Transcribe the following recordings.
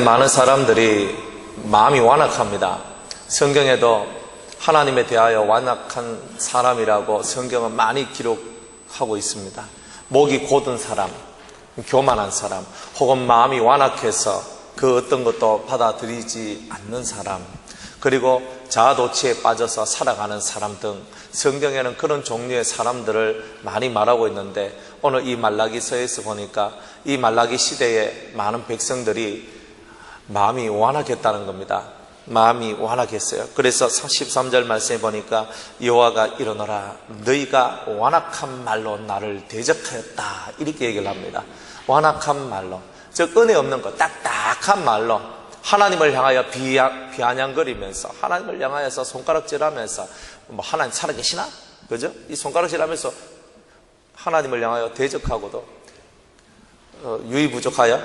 많은 사람들이 마음이 완악합니다. 성경에도 하나님에 대하여 완악한 사람이라고 성경은 많이 기록하고 있습니다. 목이 곧은 사람, 교만한 사람, 혹은 마음이 완악해서 그 어떤 것도 받아들이지 않는 사람, 그리고 자아도취에 빠져서 살아가는 사람 등 성경에는 그런 종류의 사람들을 많이 말하고 있는데, 오늘 이 말라기서에서 보니까 이 말라기 시대에 많은 백성들이 마음이 완악했다는 겁니다. 마음이 완악했어요. 그래서 13절 말씀에 보니까 여호와가 일어나라, 너희가 완악한 말로 나를 대적하였다, 이렇게 얘기를 합니다. 완악한 말로, 즉 은혜 없는 것, 딱딱한 말로 하나님을 향하여 비아냥거리면서, 하나님을 향하여서 손가락질하면서, 뭐 하나님 살아계시나? 그죠? 이 손가락질하면서 하나님을 향하여 대적하고도 유의부족하여,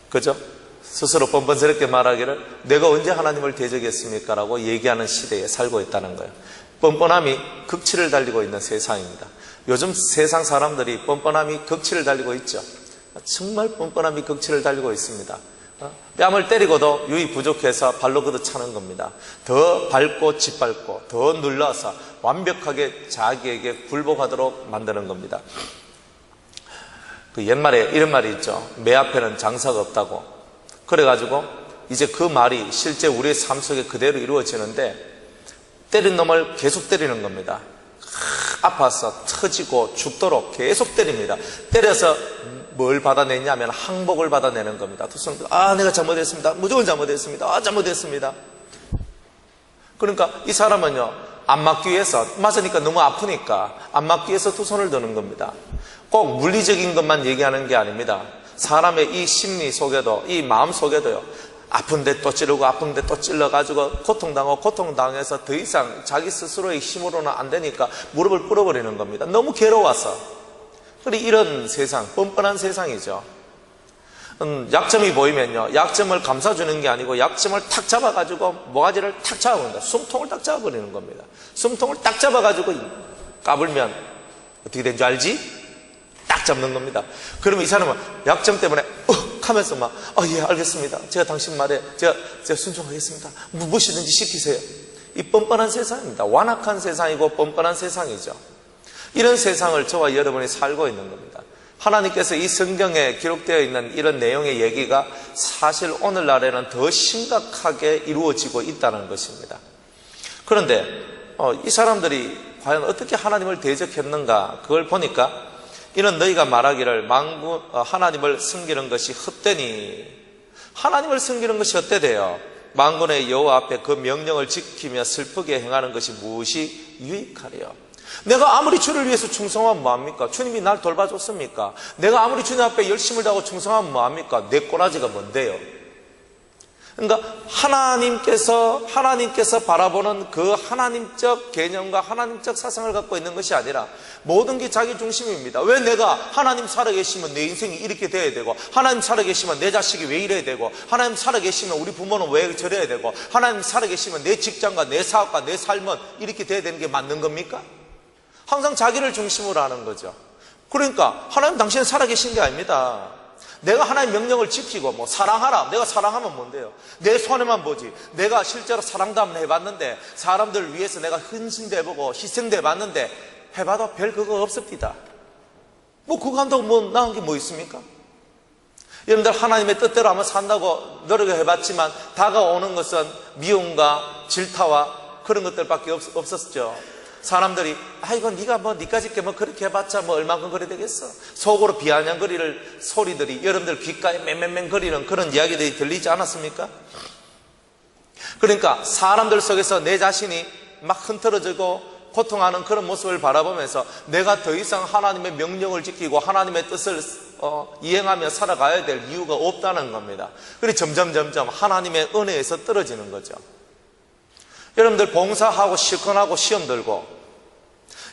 그죠? 스스로 뻔뻔스럽게 말하기를 내가 언제 하나님을 대적했습니까? 라고 얘기하는 시대에 살고 있다는 거예요. 뻔뻔함이 극치를 달리고 있는 세상입니다. 요즘 세상 사람들이 뻔뻔함이 극치를 달리고 있죠. 정말 뻔뻔함이 극치를 달리고 있습니다. 뺨을 때리고도 유의 부족해서 발로 걷어차는 겁니다. 더 밟고 짓밟고 더 눌러서 완벽하게 자기에게 굴복하도록 만드는 겁니다. 그 옛말에 이런 말이 있죠. 매 앞에는 장사가 없다고. 그래가지고 이제 그 말이 실제 우리의 삶 속에 그대로 이루어지는데, 때린 놈을 계속 때리는 겁니다. 아파서 터지고 죽도록 계속 때립니다. 때려서 뭘 받아내냐면 항복을 받아내는 겁니다. 두 손, 내가 잘못했습니다. 무조건 잘못했습니다. 잘못했습니다. 그러니까 이 사람은요, 안 맞기 위해서, 맞으니까 너무 아프니까 안 맞기 위해서 두 손을 드는 겁니다. 꼭 물리적인 것만 얘기하는 게 아닙니다. 사람의 이 심리 속에도, 이 마음 속에도요, 아픈데 또 찌르고 아픈데 또 찔러가지고 고통당해서 더 이상 자기 스스로의 힘으로는 안 되니까 무릎을 꿇어버리는 겁니다. 너무 괴로워서. 그리고 이런 세상, 뻔뻔한 세상이죠. 약점이 보이면요, 약점을 감싸주는 게 아니고 약점을 탁 잡아가지고 모가지를 탁 잡아버린다. 숨통을 딱 잡아버리는 겁니다. 숨통을 딱 잡아가지고 까불면 어떻게 된 줄 알지? 딱 잡는 겁니다. 그러면 이 사람은 약점 때문에 하면서 막 예, 알겠습니다. 제가 당신 말에 제가 순종하겠습니다. 무엇이든지 시키세요. 이 뻔뻔한 세상입니다. 완악한 세상이고 뻔뻔한 세상이죠. 이런 세상을 저와 여러분이 살고 있는 겁니다. 하나님께서 이 성경에 기록되어 있는 이런 내용의 얘기가 사실 오늘날에는 더 심각하게 이루어지고 있다는 것입니다. 그런데 이 사람들이 과연 어떻게 하나님을 대적했는가, 그걸 보니까 이는 너희가 말하기를 하나님을 섬기는 것이 헛되니, 하나님을 섬기는 것이 헛되대요. 만군의 여호와 앞에 그 명령을 지키며 슬프게 행하는 것이 무엇이 유익하래요. 내가 아무리 주를 위해서 충성하면 뭐합니까? 주님이 날 돌봐줬습니까? 내가 아무리 주님 앞에 열심을 다하고 충성하면 뭐합니까? 내 꼬라지가 뭔데요? 그러니까 하나님께서 바라보는 그 하나님적 개념과 하나님적 사상을 갖고 있는 것이 아니라 모든 게 자기 중심입니다. 왜 내가 하나님 살아계시면 내 인생이 이렇게 돼야 되고, 하나님 살아계시면 내 자식이 왜 이래야 되고, 하나님 살아계시면 우리 부모는 왜 저래야 되고, 하나님 살아계시면 내 직장과 내 사업과 내 삶은 이렇게 돼야 되는 게 맞는 겁니까? 항상 자기를 중심으로 하는 거죠. 그러니까 하나님 당신은 살아계신 게 아닙니다. 내가 하나님 명령을 지키고 사랑하라, 내가 사랑하면 뭔데요? 내 손에만 보지. 내가 실제로 사랑도 한번 해봤는데, 사람들을 위해서 내가 헌신도 해보고 희생도 해봤는데 해봐도 별 그거 없습니다. 그거 한다고 나은 게 뭐 있습니까? 여러분들 하나님의 뜻대로 한번 산다고 노력해봤지만 다가오는 것은 미움과 질타와 그런 것들밖에 없었죠. 사람들이 이거 네가 니까지 그렇게 해봤자 얼마큼 그래 되겠어. 속으로 비아냥거리는 소리들이 여러분들 귓가에 맹맹맹 거리는 그런 이야기들이 들리지 않았습니까? 그러니까 사람들 속에서 내 자신이 막 흔들어지고 고통하는 그런 모습을 바라보면서 내가 더 이상 하나님의 명령을 지키고 하나님의 뜻을 이행하며 살아가야 될 이유가 없다는 겁니다. 그리고 점점 하나님의 은혜에서 떨어지는 거죠. 여러분들 봉사하고 실컷하고 시험 들고,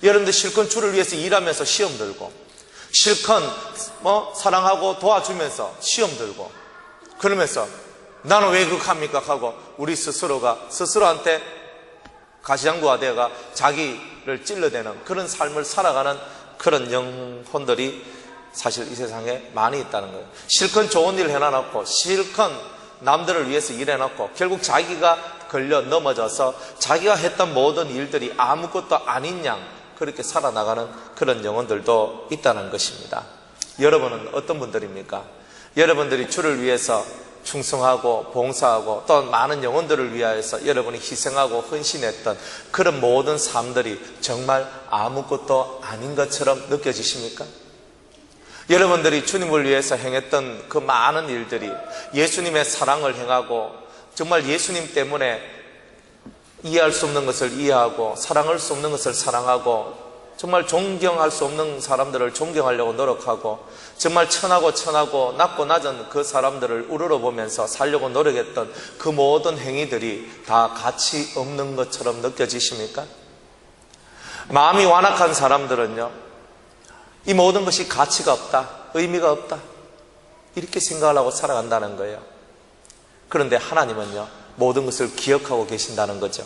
여러분들 실컷 주를 위해서 일하면서 시험 들고, 실컷 사랑하고 도와주면서 시험 들고, 그러면서 나는 왜 그렇게 합니까? 하고 우리 스스로한테 가시장구가 되어가 자기를 찔러대는 그런 삶을 살아가는 그런 영혼들이 사실 이 세상에 많이 있다는 거예요. 실컷 좋은 일 해놔놓고 실컷 남들을 위해서 일해놓고 결국 자기가 걸려 넘어져서 자기가 했던 모든 일들이 아무것도 아닌 양 그렇게 살아나가는 그런 영혼들도 있다는 것입니다. 여러분은 어떤 분들입니까? 여러분들이 주를 위해서 충성하고 봉사하고 또 많은 영혼들을 위하여서 여러분이 희생하고 헌신했던 그런 모든 삶들이 정말 아무것도 아닌 것처럼 느껴지십니까? 여러분들이 주님을 위해서 행했던 그 많은 일들이 예수님의 사랑을 행하고 정말 예수님 때문에 이해할 수 없는 것을 이해하고 사랑할 수 없는 것을 사랑하고 정말 존경할 수 없는 사람들을 존경하려고 노력하고 정말 천하고 낮고 낮은 그 사람들을 우러러보면서 살려고 노력했던 그 모든 행위들이 다 가치 없는 것처럼 느껴지십니까? 마음이 완악한 사람들은요, 이 모든 것이 가치가 없다, 의미가 없다 이렇게 생각을 하고 살아간다는 거예요. 그런데 하나님은요, 모든 것을 기억하고 계신다는 거죠.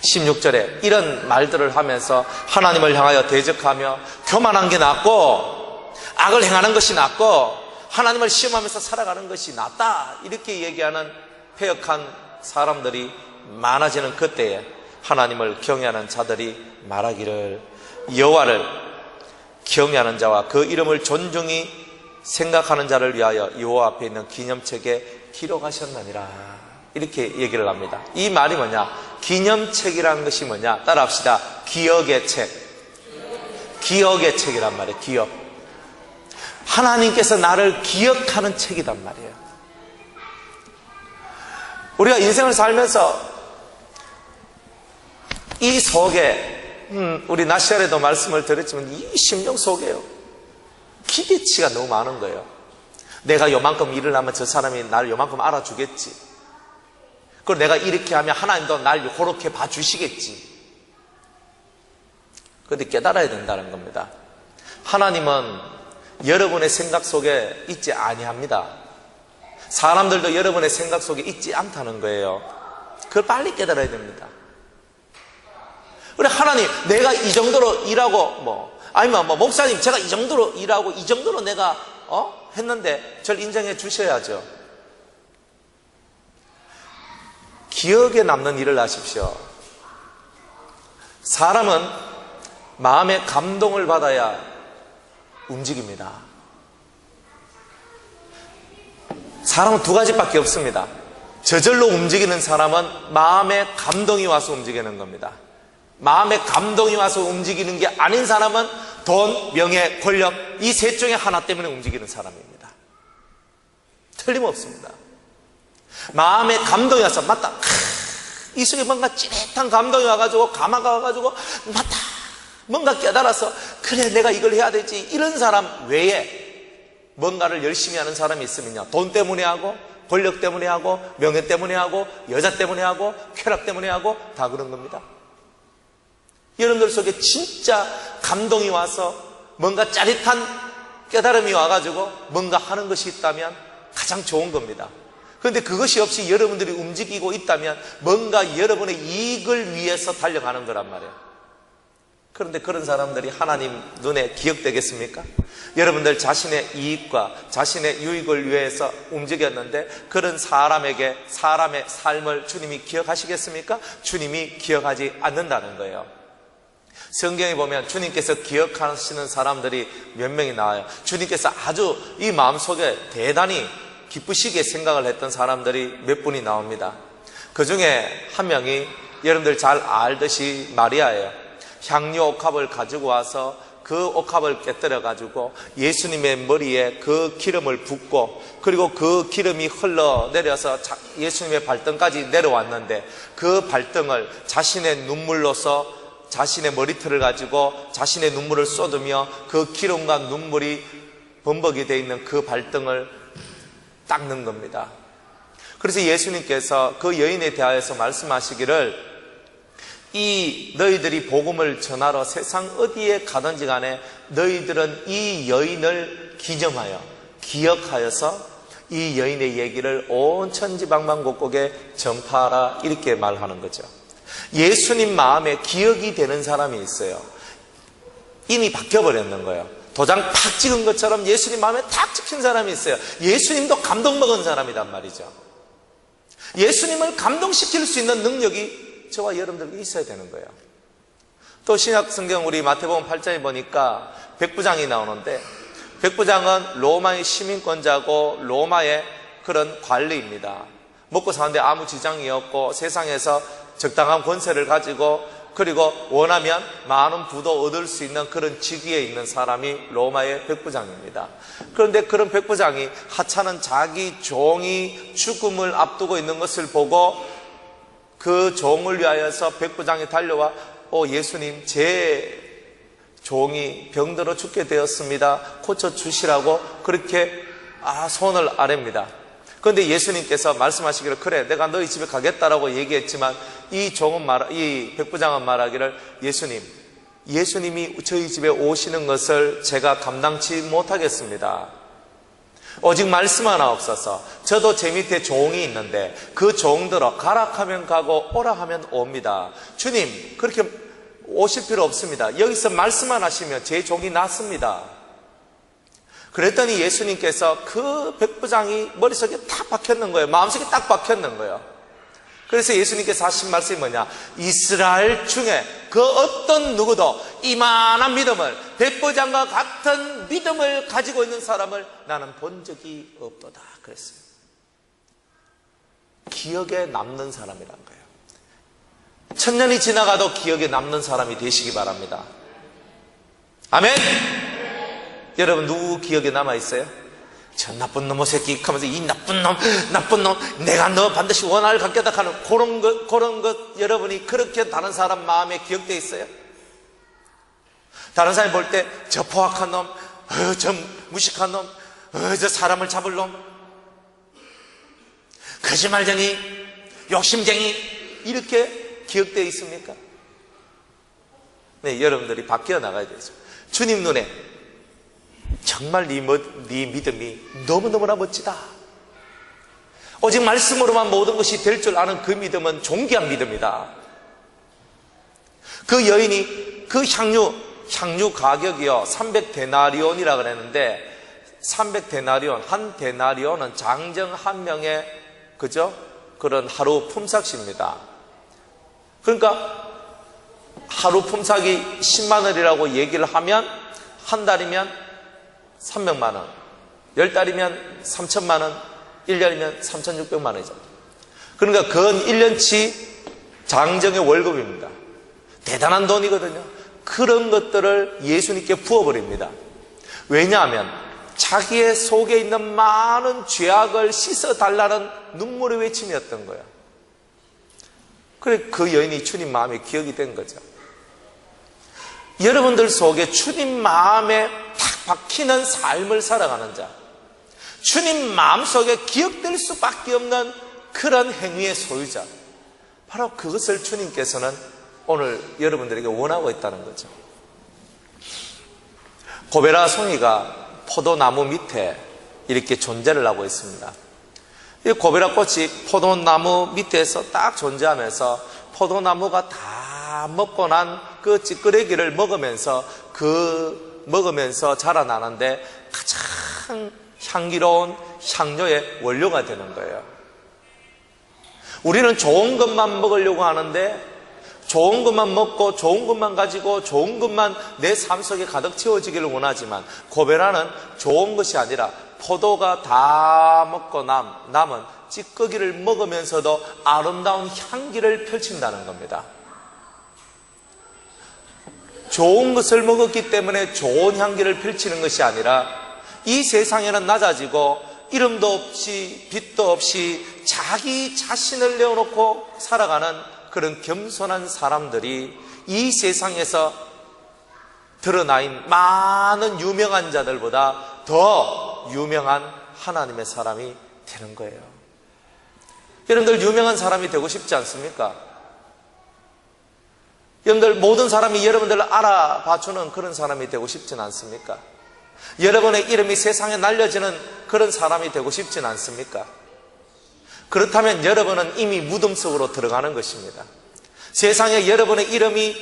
16절에 이런 말들을 하면서 하나님을 향하여 대적하며 교만한 게 낫고 악을 행하는 것이 낫고 하나님을 시험하면서 살아가는 것이 낫다 이렇게 얘기하는 패역한 사람들이 많아지는 그때에 하나님을 경외하는 자들이 말하기를 여호와를 경외하는 자와 그 이름을 존중히 생각하는 자를 위하여 여호와 앞에 있는 기념책에 기록하셨느니라 이렇게 얘기를 합니다. 이 말이 뭐냐? 기념책이라는 것이 뭐냐? 따라합시다. 기억의 책. 기억의 책이란 말이에요. 기억. 하나님께서 나를 기억하는 책이란 말이에요. 우리가 인생을 살면서 이 속에 우리 낮 시간에도 말씀을 드렸지만 이 심령 속에요, 기대치가 너무 많은 거예요. 내가 요만큼 일을 하면 저 사람이 날 요만큼 알아주겠지. 그리고 내가 이렇게 하면 하나님도 날 그렇게 봐주시겠지. 그런데 깨달아야 된다는 겁니다. 하나님은 여러분의 생각 속에 있지 아니합니다. 사람들도 여러분의 생각 속에 있지 않다는 거예요. 그걸 빨리 깨달아야 됩니다. 그래, 하나님, 내가 이 정도로 일하고, 아니면 목사님, 제가 이 정도로 일하고, 이 정도로 내가, 했는데, 저를 인정해 주셔야죠. 기억에 남는 일을 하십시오. 사람은 마음의 감동을 받아야 움직입니다. 사람은 두 가지밖에 없습니다. 저절로 움직이는 사람은 마음의 감동이 와서 움직이는 겁니다. 마음의 감동이 와서 움직이는 게 아닌 사람은 돈, 명예, 권력 이 셋 중에 하나 때문에 움직이는 사람입니다. 틀림없습니다. 마음의 감동이 와서 맞다, 이 속에 뭔가 찌릿한 감동이 와가지고 감화가 와가지고 맞다, 뭔가 깨달아서 그래 내가 이걸 해야 되지, 이런 사람 외에 뭔가를 열심히 하는 사람이 있으면요, 돈 때문에 하고 권력 때문에 하고 명예 때문에 하고 여자 때문에 하고 쾌락 때문에 하고 다 그런 겁니다. 여러분들 속에 진짜 감동이 와서 뭔가 짜릿한 깨달음이 와가지고 뭔가 하는 것이 있다면 가장 좋은 겁니다. 그런데 그것이 없이 여러분들이 움직이고 있다면 뭔가 여러분의 이익을 위해서 달려가는 거란 말이에요. 그런데 그런 사람들이 하나님 눈에 기억되겠습니까? 여러분들 자신의 이익과 자신의 유익을 위해서 움직였는데 그런 사람에게 사람의 삶을 주님이 기억하시겠습니까? 주님이 기억하지 않는다는 거예요. 성경에 보면 주님께서 기억하시는 사람들이 몇 명이 나와요. 주님께서 아주 이 마음속에 대단히 기쁘시게 생각을 했던 사람들이 몇 분이 나옵니다. 그 중에 한 명이 여러분들 잘 알듯이 마리아예요. 향유 옥합을 가지고 와서 그 옥합을 깨뜨려 가지고 예수님의 머리에 그 기름을 붓고 그리고 그 기름이 흘러내려서 예수님의 발등까지 내려왔는데 그 발등을 자신의 눈물로서 자신의 머리털을 가지고 자신의 눈물을 쏟으며 그 기름과 눈물이 범벅이 되어 있는 그 발등을 닦는 겁니다. 그래서 예수님께서 그 여인에 대하여서 말씀하시기를 이 너희들이 복음을 전하러 세상 어디에 가든지 간에 너희들은 이 여인을 기념하여 기억하여서 이 여인의 얘기를 온 천지방방곡곡에 전파하라 이렇게 말하는 거죠. 예수님 마음에 기억이 되는 사람이 있어요. 이미 바뀌어버렸는 거예요. 도장 팍 찍은 것처럼 예수님 마음에 탁 찍힌 사람이 있어요. 예수님도 감동 먹은 사람이란 말이죠. 예수님을 감동시킬 수 있는 능력이 저와 여러분들에게 있어야 되는 거예요. 또 신약 성경 우리 마태복음 8장에 보니까 백부장이 나오는데, 백부장은 로마의 시민권자고 로마의 그런 관리입니다. 먹고 사는데 아무 지장이 없고 세상에서 적당한 권세를 가지고, 그리고 원하면 많은 부도 얻을 수 있는 그런 직위에 있는 사람이 로마의 백부장입니다. 그런데 그런 백부장이 하찮은 자기 종이 죽음을 앞두고 있는 것을 보고 그 종을 위하여서 백부장이 달려와 예수님, 제 종이 병들어 죽게 되었습니다. 고쳐주시라고 그렇게 손을 아랩니다. 그런데 예수님께서 말씀하시기를, 그래 내가 너희 집에 가겠다라고 얘기했지만 이 백부장은 말하기를, 예수님이 저희 집에 오시는 것을 제가 감당치 못하겠습니다. 오직 말씀 하나 없어서 저도 제 밑에 종이 있는데 그 종들어 가라 하면 가고 오라 하면 옵니다. 주님, 그렇게 오실 필요 없습니다. 여기서 말씀만 하시면 제 종이 낫습니다. 그랬더니 예수님께서 그 백부장이 머릿속에 딱 박혔는 거예요. 마음속에 딱 박혔는 거예요. 그래서 예수님께서 하신 말씀이 뭐냐, 이스라엘 중에 그 어떤 누구도 이만한 믿음을, 백부장과 같은 믿음을 가지고 있는 사람을 나는 본 적이 없도다 그랬어요. 기억에 남는 사람이란 거예요. 천년이 지나가도 기억에 남는 사람이 되시기 바랍니다. 아멘. 여러분, 누구 기억에 남아있어요? 저 나쁜 놈의 새끼 하면서 이 나쁜 놈 내가 너 반드시 원한을 갖겠다 하는 그런 것 여러분이 그렇게 다른 사람 마음에 기억되어 있어요? 다른 사람이 볼 때 저 포악한 놈, 저 무식한 놈, 저 사람을 잡을 놈, 거짓말쟁이, 욕심쟁이, 이렇게 기억되어 있습니까? 네, 여러분들이 바뀌어 나가야 되죠. 주님 눈에 정말 네 믿음이 너무너무나 멋지다. 오직 말씀으로만 모든 것이 될 줄 아는 그 믿음은 존귀한 믿음이다. 그 여인이 그 향유 가격이요 300데나리온이라 그랬는데, 300데나리온, 한 데나리온은 장정 한 명의 그죠? 그런 하루 품삯입니다. 그러니까 하루 품삯이 10만 원이라고 얘기를 하면 한 달이면 300만 원, 10달이면 3천만 원, 1년이면 3,600만 원이죠. 그러니까 근 1년치 장정의 월급입니다. 대단한 돈이거든요. 그런 것들을 예수님께 부어버립니다. 왜냐하면 자기의 속에 있는 많은 죄악을 씻어달라는 눈물의 외침이었던 거예요. 그래 그 여인이 주님 마음에 기억이 된 거죠. 여러분들 속에 주님 마음에 탁 박히는 삶을 살아가는 자, 주님 마음속에 기억될 수밖에 없는 그런 행위의 소유자, 바로 그것을 주님께서는 오늘 여러분들에게 원하고 있다는 거죠. 고베라 송이가 포도나무 밑에 이렇게 존재를 하고 있습니다. 이 고베라 꽃이 포도나무 밑에서 딱 존재하면서 포도나무가 다 먹고 난 그 찌끄레기를 먹으면서 자라나는데 가장 향기로운 향료의 원료가 되는 거예요. 우리는 좋은 것만 먹으려고 하는데, 좋은 것만 먹고 좋은 것만 가지고 좋은 것만 내 삶 속에 가득 채워지기를 원하지만, 고베라는 좋은 것이 아니라 포도가 다 먹고 남은 찌꺼기를 먹으면서도 아름다운 향기를 펼친다는 겁니다. 좋은 것을 먹었기 때문에 좋은 향기를 펼치는 것이 아니라, 이 세상에는 낮아지고 이름도 없이 빛도 없이 자기 자신을 내어놓고 살아가는 그런 겸손한 사람들이 이 세상에서 드러나인 많은 유명한 자들보다 더 유명한 하나님의 사람이 되는 거예요. 여러분들 유명한 사람이 되고 싶지 않습니까? 여러분들 모든 사람이 여러분들을 알아봐주는 그런 사람이 되고 싶지는 않습니까? 여러분의 이름이 세상에 날려지는 그런 사람이 되고 싶지는 않습니까? 그렇다면 여러분은 이미 무덤 속으로 들어가는 것입니다. 세상에 여러분의 이름이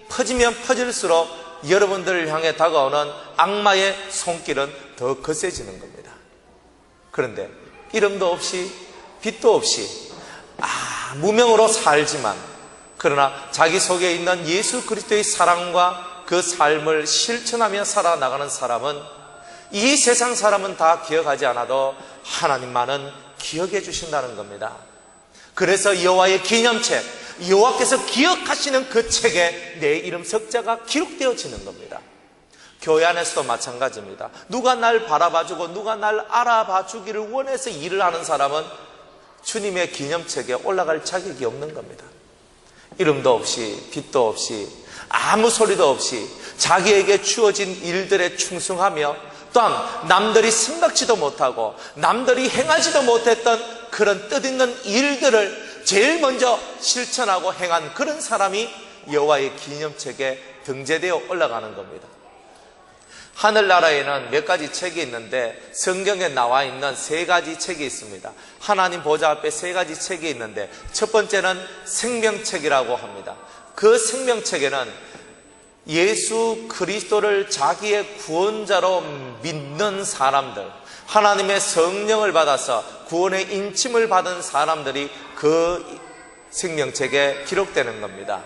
퍼지면 퍼질수록 여러분들을 향해 다가오는 악마의 손길은 더 거세지는 겁니다. 그런데 이름도 없이 빛도 없이 무명으로 살지만, 그러나 자기 속에 있는 예수 그리스도의 사랑과 그 삶을 실천하며 살아나가는 사람은, 이 세상 사람은 다 기억하지 않아도 하나님만은 기억해 주신다는 겁니다. 그래서 여호와의 기념책, 여호와께서 기억하시는 그 책에 내 이름 석자가 기록되어지는 겁니다. 교회 안에서도 마찬가지입니다. 누가 날 바라봐주고 누가 날 알아봐주기를 원해서 일을 하는 사람은 주님의 기념책에 올라갈 자격이 없는 겁니다. 이름도 없이 빛도 없이 아무 소리도 없이 자기에게 주어진 일들에 충성하며, 또한 남들이 생각지도 못하고 남들이 행하지도 못했던 그런 뜻있는 일들을 제일 먼저 실천하고 행한 그런 사람이 여호와의 기념책에 등재되어 올라가는 겁니다. 하늘나라에는 몇 가지 책이 있는데 성경에 나와 있는 세 가지 책이 있습니다. 하나님 보좌 앞에 세 가지 책이 있는데, 첫 번째는 생명책이라고 합니다. 그 생명책에는 예수 그리스도를 자기의 구원자로 믿는 사람들, 하나님의 성령을 받아서 구원의 인침을 받은 사람들이 그 생명책에 기록되는 겁니다.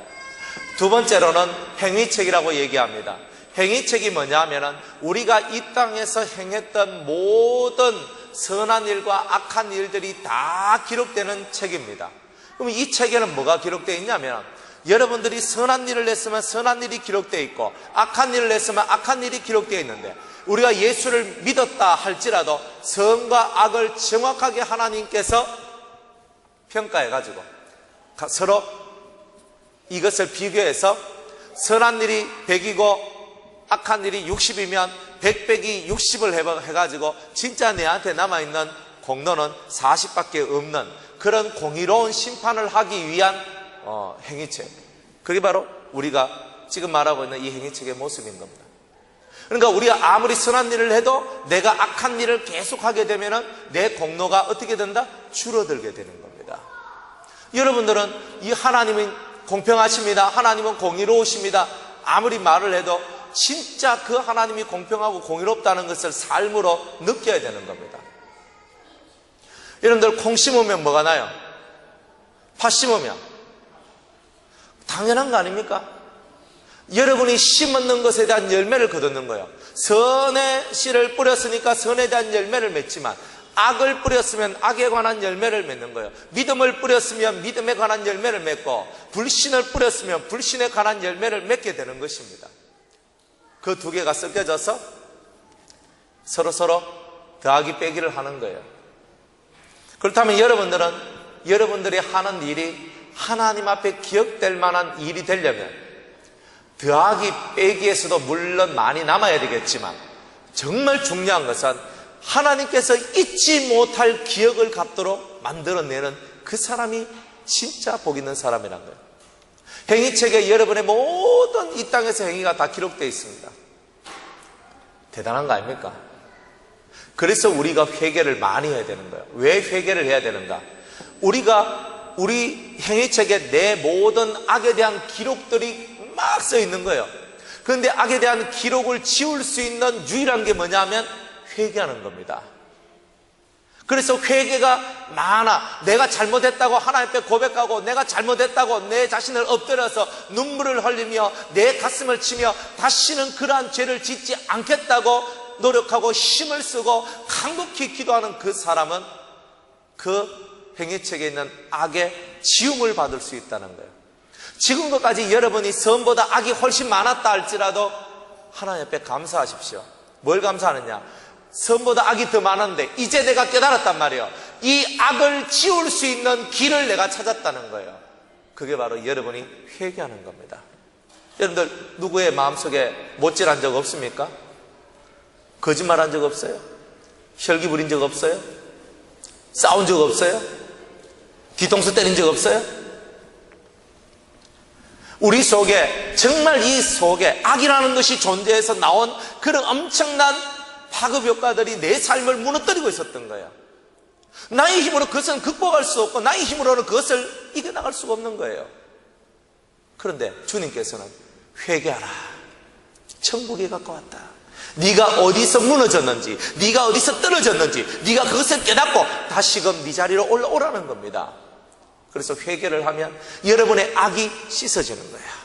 두 번째로는 행위책이라고 얘기합니다. 행위책이 뭐냐 하면은 우리가 이 땅에서 행했던 모든 선한 일과 악한 일들이 다 기록되는 책입니다. 그럼 이 책에는 뭐가 기록되어 있냐면, 여러분들이 선한 일을 했으면 선한 일이 기록되어 있고 악한 일을 했으면 악한 일이 기록되어 있는데, 우리가 예수를 믿었다 할지라도 선과 악을 정확하게 하나님께서 평가해가지고 서로 이것을 비교해서 선한 일이 100이고 악한 일이 60이면 100 빼기 60을 해가지고 진짜 내한테 남아있는 공로는 40밖에 없는 그런 공의로운 심판을 하기 위한 행위책. 그게 바로 우리가 지금 말하고 있는 이 행위책의 모습인 겁니다. 그러니까 우리가 아무리 선한 일을 해도 내가 악한 일을 계속하게 되면 내 공로가 어떻게 된다? 줄어들게 되는 겁니다. 여러분들은 이 하나님은 공평하십니다, 하나님은 공의로우십니다, 아무리 말을 해도 진짜 그 하나님이 공평하고 공의롭다는 것을 삶으로 느껴야 되는 겁니다. 여러분들, 콩 심으면 뭐가 나요? 팥 심으면 당연한 거 아닙니까? 여러분이 심었는 것에 대한 열매를 거두는 거예요. 선의 씨를 뿌렸으니까 선에 대한 열매를 맺지만, 악을 뿌렸으면 악에 관한 열매를 맺는 거예요. 믿음을 뿌렸으면 믿음에 관한 열매를 맺고, 불신을 뿌렸으면 불신에 관한 열매를 맺게 되는 것입니다. 그 두 개가 섞여져서 서로 더하기 빼기를 하는 거예요. 그렇다면 여러분들은 여러분들이 하는 일이 하나님 앞에 기억될 만한 일이 되려면 더하기 빼기에서도 물론 많이 남아야 되겠지만, 정말 중요한 것은 하나님께서 잊지 못할 기억을 갖도록 만들어내는 그 사람이 진짜 복 있는 사람이란 거예요. 행위책에 여러분의 모든 이 땅에서 행위가 다 기록되어 있습니다. 대단한 거 아닙니까? 그래서 우리가 회개를 많이 해야 되는 거예요. 왜 회개를 해야 되는가? 우리 행위책에 내 모든 악에 대한 기록들이 막 써 있는 거예요. 그런데 악에 대한 기록을 지울 수 있는 유일한 게 뭐냐면 회개하는 겁니다. 그래서 회개가 많아. 내가 잘못했다고 하나님 앞에 고백하고, 내가 잘못했다고 내 자신을 엎드려서 눈물을 흘리며 내 가슴을 치며 다시는 그러한 죄를 짓지 않겠다고 노력하고 힘을 쓰고 간곡히 기도하는 그 사람은 그 행위책에 있는 악의 지움을 받을 수 있다는 거예요. 지금까지 여러분이 선보다 악이 훨씬 많았다 할지라도 하나님 앞에 감사하십시오. 뭘 감사하느냐? 선보다 악이 더 많은데 이제 내가 깨달았단 말이에요. 이 악을 지울 수 있는 길을 내가 찾았다는 거예요. 그게 바로 여러분이 회개하는 겁니다. 여러분들, 누구의 마음속에 못질한 적 없습니까? 거짓말한 적 없어요? 혈기 부린 적 없어요? 싸운 적 없어요? 뒤통수 때린 적 없어요? 우리 속에, 정말 이 속에 악이라는 것이 존재해서 나온 그런 엄청난 파급 효과들이 내 삶을 무너뜨리고 있었던 거예요. 나의 힘으로 그것은 극복할 수 없고 나의 힘으로는 그것을 이겨나갈 수가 없는 거예요. 그런데 주님께서는 회개하라, 천국에 가까웠다. 네가 어디서 무너졌는지, 네가 어디서 떨어졌는지, 네가 그것을 깨닫고 다시금 네 자리로 올라오라는 겁니다. 그래서 회개를 하면 여러분의 악이 씻어지는 거예요.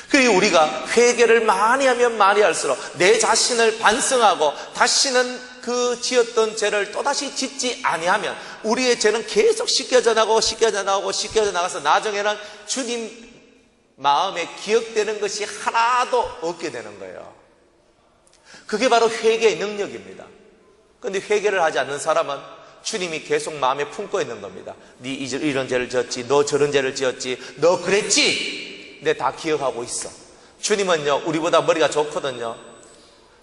그리고 우리가 회개를 많이 하면 많이 할수록 내 자신을 반성하고 다시는 그 지었던 죄를 또다시 짓지 아니하면 우리의 죄는 계속 씻겨져 나가서 나중에는 주님 마음에 기억되는 것이 하나도 없게 되는 거예요. 그게 바로 회개의 능력입니다. 그런데 회개를 하지 않는 사람은 주님이 계속 마음에 품고 있는 겁니다. 네 이런 죄를 지었지, 너 저런 죄를 지었지, 너 그랬지, 내 다 기억하고 있어. 주님은요, 우리보다 머리가 좋거든요.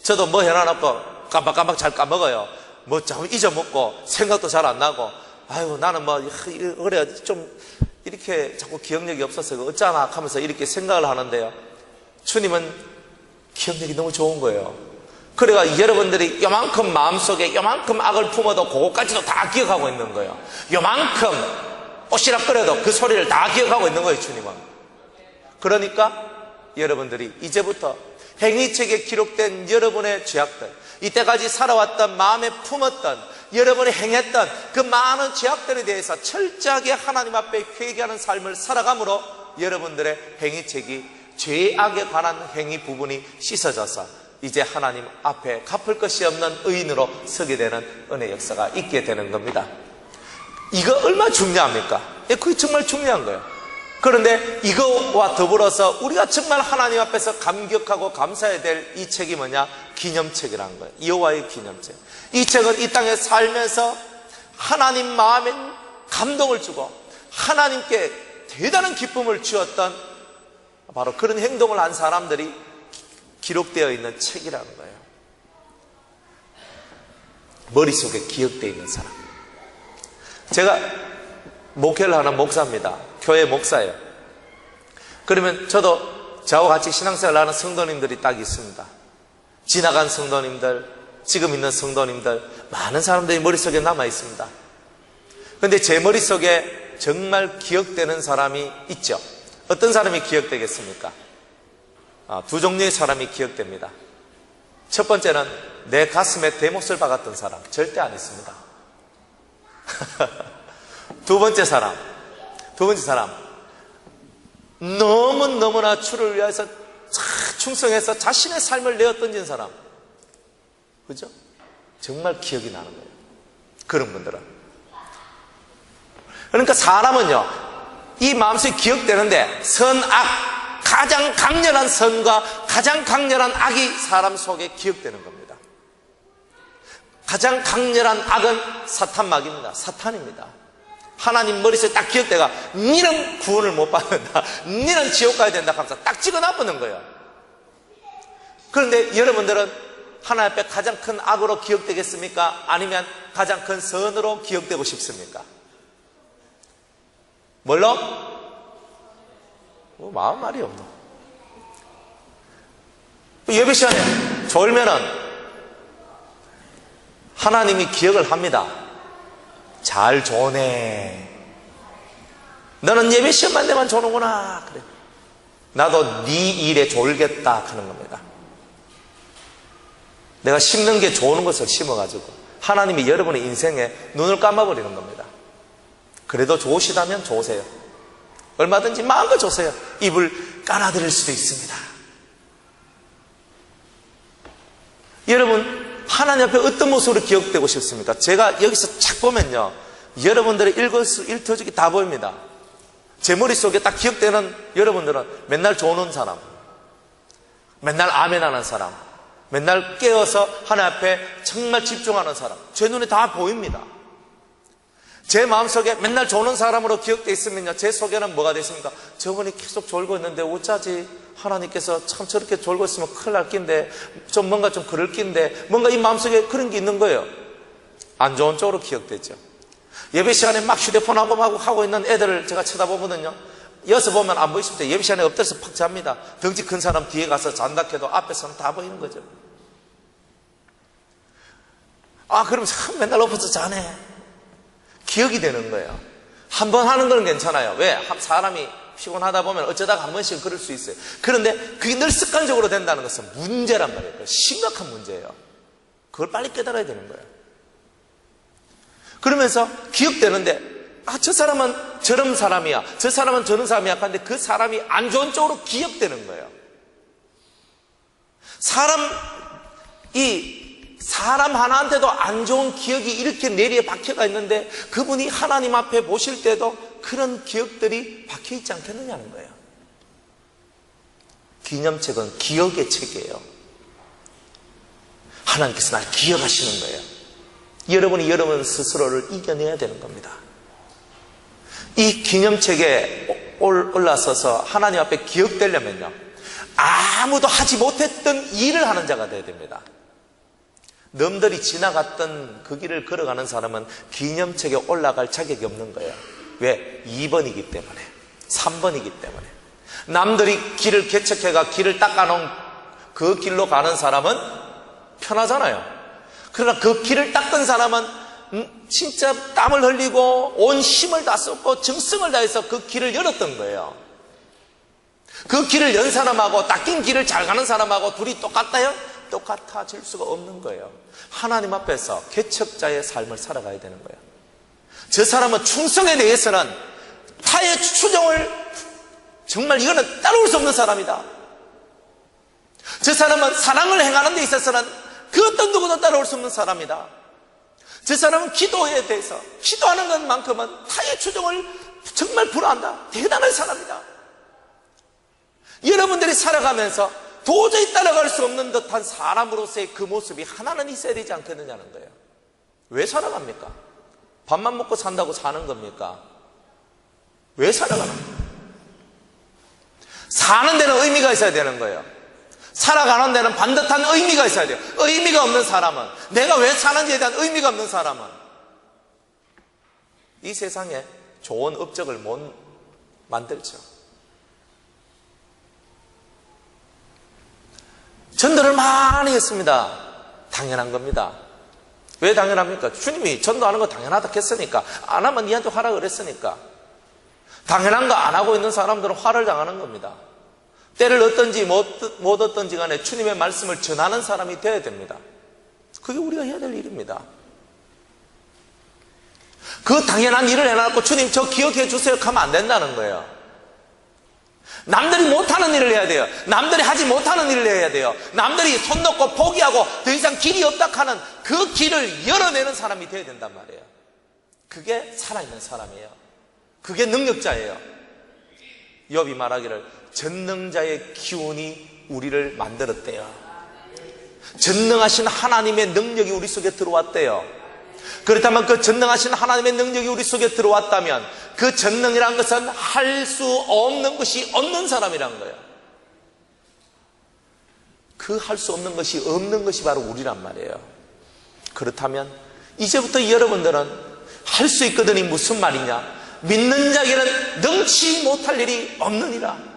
저도 뭐 해놔놓고 깜빡깜빡 잘 까먹어요. 뭐 자꾸 잊어먹고 생각도 잘 안 나고, 아유 나는 뭐 그래 좀 이렇게 자꾸 기억력이 없어서 어쩌나 하면서 이렇게 생각을 하는데요, 주님은 기억력이 너무 좋은 거예요. 그래가 여러분들이 요만큼 마음속에 요만큼 악을 품어도 그것까지도 다 기억하고 있는 거예요. 요만큼 오시락거려도 그 소리를 다 기억하고 있는 거예요, 주님은. 그러니까 여러분들이 이제부터 행위책에 기록된 여러분의 죄악들, 이때까지 살아왔던 마음에 품었던 여러분이 행했던 그 많은 죄악들에 대해서 철저하게 하나님 앞에 회개하는 삶을 살아감으로 여러분들의 행위책이 죄악에 관한 행위 부분이 씻어져서 이제 하나님 앞에 갚을 것이 없는 의인으로 서게 되는 은혜 역사가 있게 되는 겁니다. 이거 얼마나 중요합니까? 그게 정말 중요한 거예요. 그런데 이거와 더불어서 우리가 정말 하나님 앞에서 감격하고 감사해야 될 이 책이 뭐냐? 기념책이라는 거예요. 여호와의 기념책. 이 책은 이 땅에 살면서 하나님 마음에 감동을 주고 하나님께 대단한 기쁨을 주었던 바로 그런 행동을 한 사람들이 기록되어 있는 책이라는 거예요. 머릿속에 기억되어 있는 사람. 제가 목회를 하는 목사입니다. 교회 목사예요. 그러면 저도 저와 같이 신앙생활을 하는 성도님들이 딱 있습니다. 지나간 성도님들, 지금 있는 성도님들, 많은 사람들이 머릿속에 남아 있습니다. 그런데 제 머릿속에 정말 기억되는 사람이 있죠. 어떤 사람이 기억되겠습니까? 두 종류의 사람이 기억됩니다. 첫 번째는 내 가슴에 대못을 박았던 사람, 절대 안 있습니다. 두 번째 사람, 너무나 주를 위해서 충성해서 자신의 삶을 내어 던진 사람. 그죠? 정말 기억이 나는 거예요. 그런 분들은. 그러니까 사람은요, 이 마음속에 기억되는데 선악, 가장 강렬한 선과 가장 강렬한 악이 사람 속에 기억되는 겁니다. 가장 강렬한 악은 사탄막입니다. 사탄입니다. 하나님 머릿속에 딱 기억대가 니는 구원을 못 받는다, 니는 지옥 가야 된다 하면서 딱 찍어놔보는 거예요. 그런데 여러분들은 하나님 앞에 가장 큰 악으로 기억되겠습니까? 아니면 가장 큰 선으로 기억되고 싶습니까? 뭘로? 마음 말이 없노. 예배 시간에 졸면은 하나님이 기억을 합니다. 잘 조네. 너는 예배 시간만 되면 조는구나. 그래. 나도 네 일에 졸겠다 하는 겁니다. 내가 심는 게 좋은 것을 심어가지고 하나님이 여러분의 인생에 눈을 감아버리는 겁니다. 그래도 좋으시다면 좋으세요. 얼마든지 마음껏 좋으세요. 입을 깔아드릴 수도 있습니다. 여러분, 하나님 앞에 어떤 모습으로 기억되고 싶습니까? 제가 여기서 착 보면요, 여러분들의 일터적이 다 보입니다. 제 머릿속에 딱 기억되는 여러분들은 맨날 조는 사람, 맨날 아멘하는 사람, 맨날 깨어서 하나님 앞에 정말 집중하는 사람, 제 눈에 다 보입니다. 제 마음속에 맨날 조는 사람으로 기억되어 있으면요, 제 속에는 뭐가 되십니까? 저분이 계속 졸고 있는데 어쩌지? 하나님께서 참 저렇게 졸고 있으면 큰일 날 낀데, 좀 뭔가 좀 그럴 낀데, 뭔가 이 마음속에 그런 게 있는 거예요. 안 좋은 쪽으로 기억되죠. 예배 시간에 막 휴대폰 하고 있는 애들을 제가 쳐다보거든요. 여기서 보면 안 보이십니다. 예배 시간에 엎드려서 팍 잡니다. 덩치 큰 사람 뒤에 가서 잔다 해도 앞에서는 다 보이는 거죠. 그럼 참 맨날 엎어서 자네. 기억이 되는 거예요. 한 번 하는 건 괜찮아요. 왜? 사람이 피곤하다 보면 어쩌다가 한 번씩 그럴 수 있어요. 그런데 그게 늘 습관적으로 된다는 것은 문제란 말이에요. 심각한 문제예요. 그걸 빨리 깨달아야 되는 거예요. 그러면서 기억되는데, 저 사람은 저런 사람이야, 저 사람은 저런 사람이야 하는데 그 사람이 안 좋은 쪽으로 기억되는 거예요. 사람 하나한테도 안 좋은 기억이 이렇게 내리에 박혀가 있는데 그분이 하나님 앞에 보실 때도 그런 기억들이 박혀 있지 않겠느냐는 거예요. 기념책은 기억의 책이에요. 하나님께서 날 기억하시는 거예요. 여러분이 여러분 스스로를 이겨내야 되는 겁니다. 이 기념책에 올라서서 하나님 앞에 기억되려면요, 아무도 하지 못했던 일을 하는 자가 되어야 됩니다. 넘들이 지나갔던 그 길을 걸어가는 사람은 기념책에 올라갈 자격이 없는 거예요. 왜? 2번이기 때문에, 3번이기 때문에. 남들이 길을 개척해가 길을 닦아놓은 그 길로 가는 사람은 편하잖아요. 그러나 그 길을 닦은 사람은 진짜 땀을 흘리고 온 힘을 다 썼고 정성을 다해서 그 길을 열었던 거예요. 그 길을 연 사람하고 닦인 길을 잘 가는 사람하고 둘이 똑같아요? 똑같아질 수가 없는 거예요. 하나님 앞에서 개척자의 삶을 살아가야 되는 거예요. 저 사람은 충성에 대해서는 타의 추종을 정말 이거는 따라올 수 없는 사람이다. 저 사람은 사랑을 행하는 데 있어서는 그 어떤 누구도 따라올 수 없는 사람이다. 저 사람은 기도에 대해서 기도하는 것만큼은 타의 추종을 정말 불허한다. 대단한 사람이다. 여러분들이 살아가면서 도저히 따라갈 수 없는 듯한 사람으로서의 그 모습이 하나는 있어야 되지 않겠느냐는 거예요. 왜 살아갑니까? 밥만 먹고 산다고 사는 겁니까? 왜 살아가는? 사는 데는 의미가 있어야 되는 거예요. 살아가는 데는 반듯한 의미가 있어야 돼요. 의미가 없는 사람은, 내가 왜 사는지에 대한 의미가 없는 사람은 이 세상에 좋은 업적을 못 만들죠. 전도를 많이 했습니다. 당연한 겁니다. 왜 당연합니까? 주님이 전도하는 거 당연하다 했으니까, 안 하면 니한테 화라 그랬으니까. 당연한 거 안 하고 있는 사람들은 화를 당하는 겁니다. 때를 얻든지 못 얻든지 간에 주님의 말씀을 전하는 사람이 되어야 됩니다. 그게 우리가 해야 될 일입니다. 그 당연한 일을 해놔놓고 주님 저 기억해 주세요 하면 안 된다는 거예요. 남들이 못하는 일을 해야 돼요. 남들이 하지 못하는 일을 해야 돼요. 남들이 손 놓고 포기하고 더 이상 길이 없다 하는 그 길을 열어내는 사람이 되어야 된단 말이에요. 그게 살아있는 사람이에요. 그게 능력자예요. 욥이 말하기를 전능자의 기운이 우리를 만들었대요. 전능하신 하나님의 능력이 우리 속에 들어왔대요. 그렇다면 그 전능하신 하나님의 능력이 우리 속에 들어왔다면 그 전능이라는 것은 할 수 없는 것이 없는 사람이라는 거예요. 그 할 수 없는 것이 없는 것이 바로 우리란 말이에요. 그렇다면 이제부터 여러분들은 할 수 있거든이 무슨 말이냐? 믿는 자에게는 능치 못할 일이 없느니라.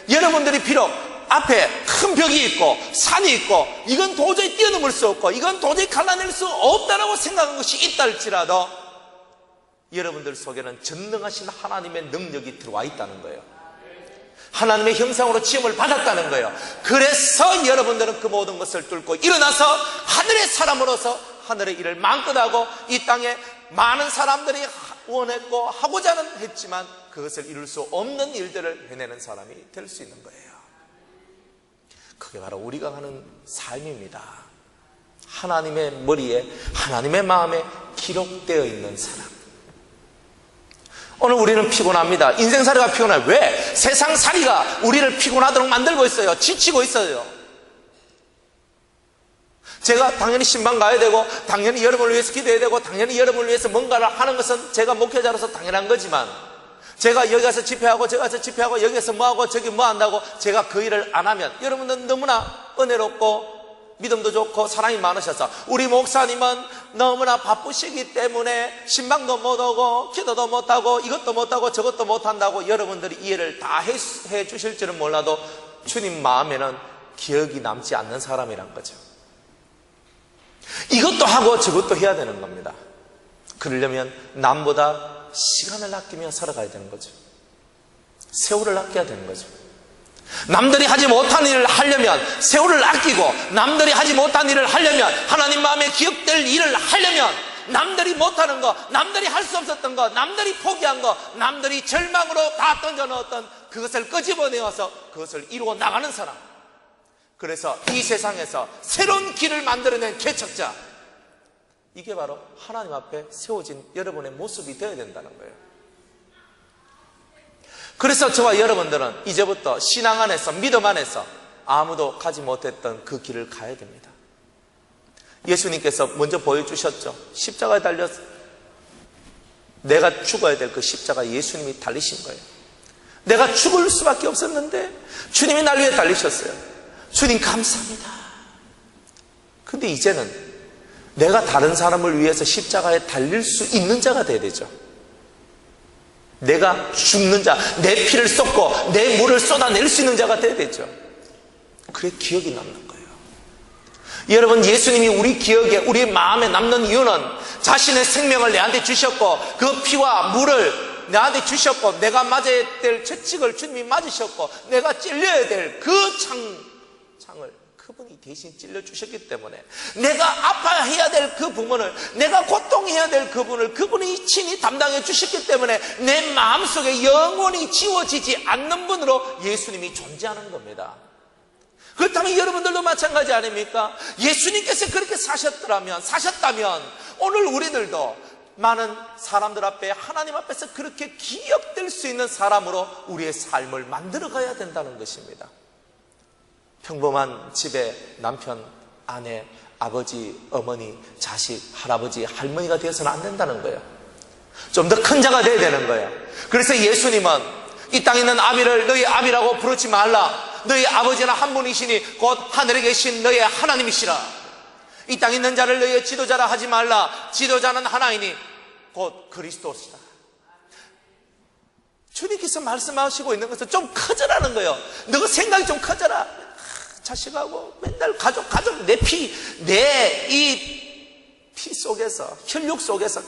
여러분들이 비록 앞에 큰 벽이 있고 산이 있고 이건 도저히 뛰어넘을 수 없고 이건 도저히 갈라낼 수 없다라고 생각한 것이 있다 할지라도 여러분들 속에는 전능하신 하나님의 능력이 들어와 있다는 거예요. 하나님의 형상으로 지음을 받았다는 거예요. 그래서 여러분들은 그 모든 것을 뚫고 일어나서 하늘의 사람으로서 하늘의 일을 마음껏 하고 이 땅에 많은 사람들이 원했고 하고자는 했지만 그것을 이룰 수 없는 일들을 해내는 사람이 될 수 있는 거예요. 그게 바로 우리가 하는 삶입니다. 하나님의 머리에, 하나님의 마음에 기록되어 있는 사람. 오늘 우리는 피곤합니다. 인생살이가 피곤해요. 왜? 세상살이가 우리를 피곤하도록 만들고 있어요. 지치고 있어요. 제가 당연히 신방 가야 되고 당연히 여러분을 위해서 기도해야 되고 당연히 여러분을 위해서 뭔가를 하는 것은 제가 목회자로서 당연한 거지만 제가 여기 가서 집회하고 저기 가서 집회하고 여기서 뭐하고 저기 뭐 한다고 제가 그 일을 안 하면 여러분은 너무나 은혜롭고 믿음도 좋고 사랑이 많으셔서 우리 목사님은 너무나 바쁘시기 때문에 신방도 못하고 기도도 못하고 이것도 못하고 저것도 못한다고 여러분들이 이해를 다 해 주실 줄은 몰라도 주님 마음에는 기억이 남지 않는 사람이란 거죠. 이것도 하고 저것도 해야 되는 겁니다. 그러려면 남보다 시간을 아끼며 살아가야 되는 거죠. 세월을 아껴야 되는 거죠. 남들이 하지 못한 일을 하려면 세월을 아끼고, 남들이 하지 못한 일을 하려면, 하나님 마음에 기억될 일을 하려면 남들이 못하는 거, 남들이 할 수 없었던 거, 남들이 포기한 거, 남들이 절망으로 다 던져넣었던 그것을 끄집어내어서 그것을 이루어 나가는 사람. 그래서 이 세상에서 새로운 길을 만들어낸 개척자, 이게 바로 하나님 앞에 세워진 여러분의 모습이 되어야 된다는 거예요. 그래서 저와 여러분들은 이제부터 신앙 안에서, 믿음 안에서 아무도 가지 못했던 그 길을 가야 됩니다. 예수님께서 먼저 보여주셨죠. 십자가에 달려서 내가 죽어야 될 그 십자가 예수님이 달리신 거예요. 내가 죽을 수밖에 없었는데 주님이 날 위해 달리셨어요. 주님 감사합니다. 근데 이제는 내가 다른 사람을 위해서 십자가에 달릴 수 있는 자가 돼야 되죠. 내가 죽는 자, 내 피를 쏟고 내 물을 쏟아낼 수 있는 자가 돼야 되죠. 그래 기억이 남는 거예요. 여러분, 예수님이 우리 기억에, 우리 마음에 남는 이유는 자신의 생명을 내한테 주셨고, 그 피와 물을 내한테 주셨고, 내가 맞아야 될 채찍을 주님이 맞으셨고, 내가 찔려야 될 그 창을 그분이 대신 찔러주셨기 때문에, 내가 아파해야 될 그 부분을, 내가 고통해야 될 그분을 그분이 친히 담당해 주셨기 때문에 내 마음속에 영원히 지워지지 않는 분으로 예수님이 존재하는 겁니다. 그렇다면 여러분들도 마찬가지 아닙니까? 예수님께서 그렇게 사셨다면 오늘 우리들도 많은 사람들 앞에, 하나님 앞에서 그렇게 기억될 수 있는 사람으로 우리의 삶을 만들어 가야 된다는 것입니다. 평범한 집에 남편, 아내, 아버지, 어머니, 자식, 할아버지, 할머니가 되어서는 안 된다는 거예요. 좀 더 큰 자가 되어야 되는 거예요. 그래서 예수님은 이 땅에 있는 아비를 너희 아비라고 부르지 말라. 너희 아버지는 한 분이시니 곧 하늘에 계신 너희 하나님이시라. 이 땅에 있는 자를 너희의 지도자라 하지 말라. 지도자는 하나이니 곧 그리스도시다. 주님께서 말씀하시고 있는 것은 좀 커져라는 거예요. 너가 생각이 좀 커져라. 자식하고 맨날 가족, 내 이 피 속에서, 혈육 속에서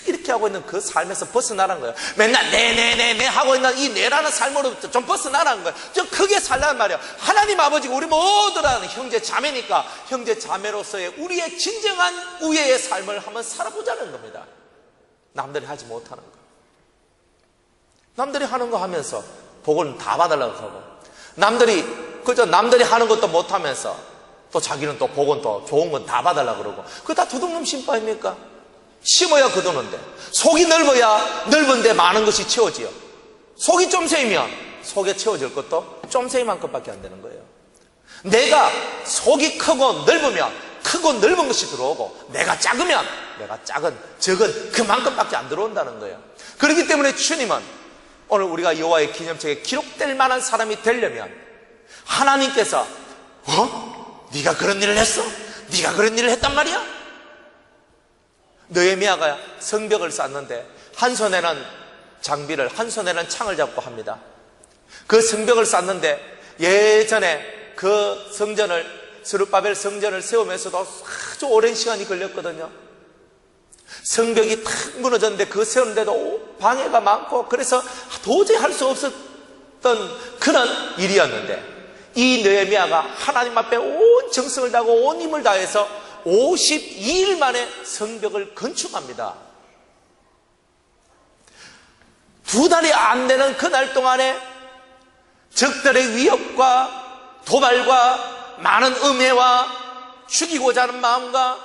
이렇게 하고 있는 그 삶에서 벗어나라는 거예요. 맨날 내 하고 있는 이 내라는 삶으로부터 좀 벗어나라는 거예요. 좀 크게 살라는 말이에요. 하나님 아버지가 우리 모두라는 형제 자매니까 형제 자매로서의 우리의 진정한 우애의 삶을 한번 살아보자는 겁니다. 남들이 하지 못하는 거, 남들이 하는 거 하면서 복을 다 받으려고 하고, 남들이 하는 것도 못하면서 또 자기는 또 복은 또 좋은 건 다 받으려고 그러고, 그거 다 도둑놈 심바입니까? 심어야 거두는데, 속이 넓은데 많은 것이 채워지요. 속이 좀 세이면 속에 채워질 것도 좀 세이만큼밖에 안 되는 거예요. 내가 속이 크고 넓으면 크고 넓은 것이 들어오고, 내가 작으면 내가 적은 그만큼밖에 안 들어온다는 거예요. 그렇기 때문에 주님은 오늘 우리가 여호와의 기념책에 기록될 만한 사람이 되려면 하나님께서 네가 그런 일을 했어? 네가 그런 일을 했단 말이야? 느헤미야가 성벽을 쌓는데 한 손에는 장비를, 한 손에는 창을 잡고 합니다. 그 성벽을 쌓는데 예전에 그 성전을, 스룹바벨 성전을 세우면서도 아주 오랜 시간이 걸렸거든요. 성벽이 탁 무너졌는데 그 세우는데도 방해가 많고, 그래서 도저히 할 수 없었던 그런 일이었는데, 이 느헤미야가 하나님 앞에 온 정성을 다하고 온 힘을 다해서 52일 만에 성벽을 건축합니다. 2달이 안 되는 그날 동안에 적들의 위협과 도발과 많은 음해와 죽이고자 하는 마음과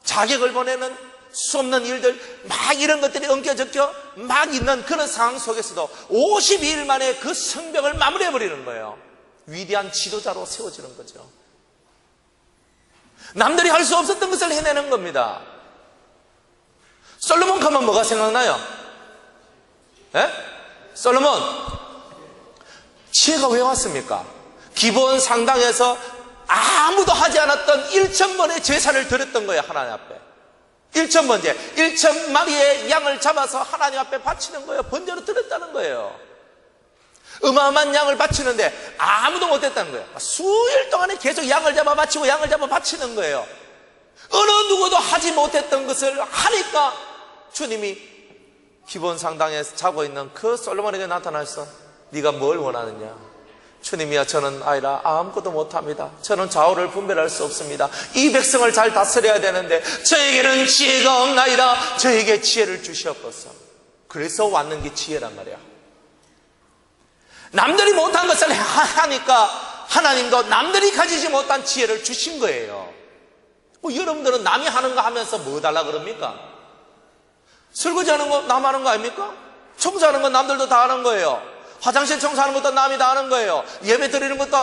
자격을 보내는 수 없는 일들, 막 이런 것들이 엉켜적혀 막 있는 그런 상황 속에서도 52일 만에 그 성벽을 마무리해버리는 거예요. 위대한 지도자로 세워지는 거죠. 남들이 할 수 없었던 것을 해내는 겁니다. 솔로몬 가면 뭐가 생각나요? 솔로몬 지혜가 왜 왔습니까? 기브온 상당에서 아무도 하지 않았던 1,000번의 제사를 드렸던 거예요. 하나님 앞에 1,000번째 1,000마리의 양을 잡아서 하나님 앞에 바치는 거예요. 번제로 드렸다는 거예요. 어마어마한 양을 바치는데 아무도 못했다는 거예요. 수일 동안에 계속 양을 잡아 바치는 거예요. 어느 누구도 하지 못했던 것을 하니까 주님이 기브온 상당에 자고 있는 그 솔로몬에게 나타나서 네가 뭘 원하느냐? 주님이야, 저는 아이라 아무것도 못합니다. 저는 좌우를 분별할 수 없습니다. 이 백성을 잘 다스려야 되는데 저에게는 지혜가 없나이다. 저에게 지혜를 주시옵소서. 그래서 왔는 게 지혜란 말이야. 남들이 못한 것을 하니까 하나님도 남들이 가지지 못한 지혜를 주신 거예요. 여러분들은 남이 하는 거 하면서 뭐 달라 그럽니까? 설거지하는 거 남 하는 거 아닙니까? 청소하는 건 남들도 다 하는 거예요. 화장실 청소하는 것도 남이 다 하는 거예요. 예배 드리는 것도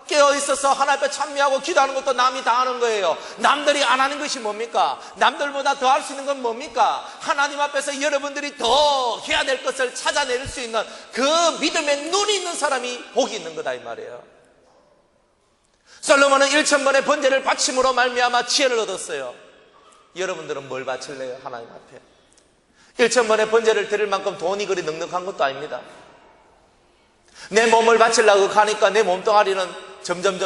깨어있어서 하나님 앞에 찬미하고 기도하는 것도 남이 다 하는 거예요. 남들이 안 하는 것이 뭡니까? 남들보다 더 할 수 있는 건 뭡니까? 하나님 앞에서 여러분들이 더 해야 될 것을 찾아낼 수 있는 그 믿음의 눈이 있는 사람이 복이 있는 거다 이 말이에요. 솔로몬은 1000번의 번제를 바침으로 말미암아 지혜를 얻었어요. 여러분들은 뭘 바칠래요? 하나님 앞에 1000번의 번제를 드릴 만큼 돈이 그리 넉넉한 것도 아닙니다. 내 몸을 바치려고 가니까 내 몸뚱아리는 점점